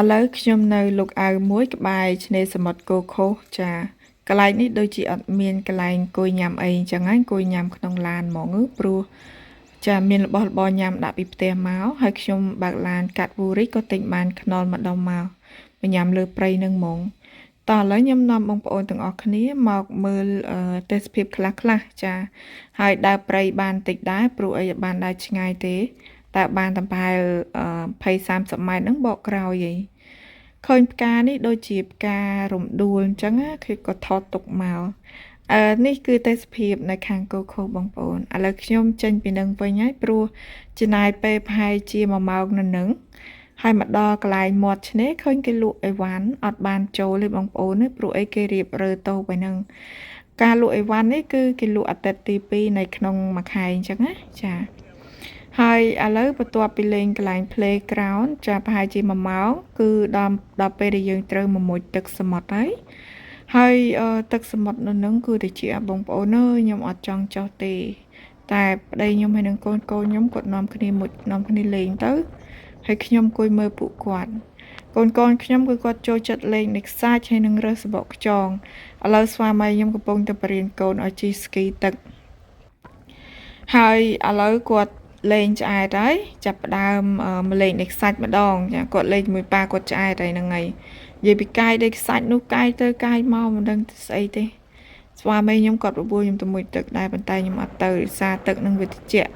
ឥឡូវខ្ញុំនៅលុកអាវមួយក្បែរឆ្នេរសមុទ្រគោខូសចាកន្លែងនេះដូចជាអត់មានកន្លែងអង្គុយញ៉ាំអីអញ្ចឹងហើយអង្គុយញ៉ាំក្នុងឡានហ្មងព្រោះចាមានរបស់របរញ៉ាំដាក់ពីផ្ទះមកហើយខ្ញុំបើកឡានកាត់វូរីក៏ទិញបានខ្នុរម្ដុំមកញ៉ាំលើព្រៃនឹងហ្មងតោះឥឡូវខ្ញុំនាំបងប្អូនទាំងអស់គ្នាមកមើលទេសភាពខ្លះចាហើយដើរព្រៃបានតិចដែរព្រោះអីបានដើរឆ្ងាយទេតែបានតែប្រហែល20-30 ម៉ែត្រហ្នឹងបកក្រោយឯងឃើញផ្កានេះដូចជាផ្ការំដួលអញ្ចឹងគឺក៏ថតទុកមកនេះគឺទេសភាពនៅខាងគោខូបងប្អូនឥឡូវខ្ញុំចេញពីនឹងវិញហើយព្រោះចំណាយពេលប្រហែលជា1 ម៉ោងនៅនឹងហើយមកដល់កន្លែងមាត់ឆ្នេរឃើញគេលក់អីវ៉ាន់អត់បានចូលទេបងប្អូនព្រោះអីគេរៀបរើតូបឯហ្នឹងការលក់អីវ៉ាន់នេះគឺគេលក់អាទិត្យទី2នៅក្នុងមួយខែអញ្ចឹងណាចាហើយឥឡូវបន្ទាប់ពីលេងកន្លែង playground ចាប្រហែលជា1 ម៉ោងគឺដល់ពេលដែលយើងត្រូវមកមុជទឹកសមុទ្រហើយទឹកសមុទ្រនៅនឹងគឺត្រជាក់បងប្អូនអើយខ្ញុំអត់ចង់ចុះទេតែប្តីខ្ញុំហើយនឹងកូនខ្ញុំគាត់នាំគ្នាមុជនាំគ្នាលេងទៅហើយខ្ញុំអង្គុយមើលពួកគាត់កូនខ្ញុំគឺគាត់ចូលចិត្តលេងនេះខ្សាច់ហើយនឹងរើសសបកខ្យងឥឡូវស្វាមីខ្ញុំកំពុងតែបរៀនកូនឲ្យជិះស្គីទឹកហើយឥឡូវគាត់លេងឆ្អែតហើយចាប់ផ្ដើមមកលេងនេះខ្សាច់ម្ដងចាគាត់លេងជាមួយប៉ាគាត់ឆ្អែតហើយហ្នឹងហើយនិយាយពីកាយដេកខ្សាច់នោះកាយទៅកាយមកមិនដឹងស្អីទេស្វាមីខ្ញុំគាត់បបួលខ្ញុំទៅមុជទឹកដែរប៉ុន្តែខ្ញុំអត់ទៅដោយសារទឹកនឹងវាត្រជាក់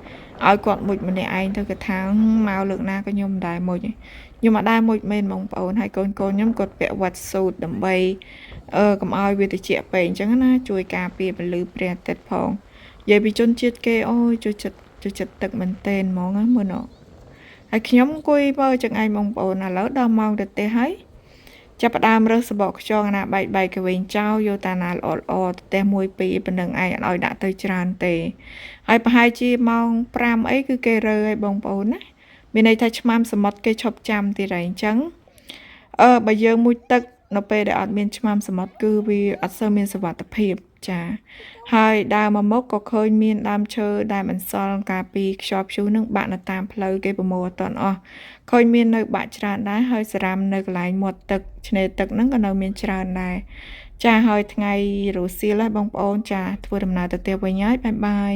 ឲ្យគាត់មុជម្នាក់ឯងទៅគាត់ថាមកលើកណាក៏ខ្ញុំមិនដែរមុជខ្ញុំអត់ដែរមុជមែនបងប្អូនហើយកូនខ្ញុំគាត់ពាក់វ៉ាត់ស៊ូតដើម្បីកុំឲ្យវាត្រជាក់ពេកអញ្ចឹងណាជួយការពារពន្លឺព្រះអាទិត្យផងនិយាយពីជនជាតិគេអូយជួយចិត្តទឹកមែនតែនហ្មងមើលណោះហើយខ្ញុំអង្គុយមើលចឹងឯងបងប្អូនឥឡូវដល់ម៉ោងទៅទេហើយចាប់ផ្ដើមរើសសបកខ្យងណាបែកក៏វិញចោលយកតាណាល្អទៅផ្ទះ1 2ប៉ុណ្ណឹងឯងអត់ឲ្យដាក់ទៅច្រើនទេហើយប្រហែលជាម៉ោង5អីគឺគេរើឲ្យបងប្អូនណាមានន័យថាឆ្មាំសមុទ្រគេឈប់ចាំទៀតហើយអញ្ចឹងបើយើងមុជទឹកនៅពេលដែលអត់មានឆ្មាំសមុទ្រគឺវាអត់សូវមានសុវត្ថិភាពចាហើយដើរមកមុខក៏ឃើញមានដើមឈើដែលមិនសល់ការពីខ្យល់ព្យុះនឹងបាក់នៅតាមផ្លូវគេប្រមូលអត់ទាន់អស់ឃើញមាននៅបាក់ច្រើនដែរហើយសារ៉ាំនៅកន្លែងមាត់ទឹកឆ្នេរទឹកហ្នឹងក៏នៅមានច្រើនដែរចាហើយថ្ងៃរសៀលហើយបងប្អូនចាធ្វើដំណើរទៅផ្ទះវិញហើយបាយ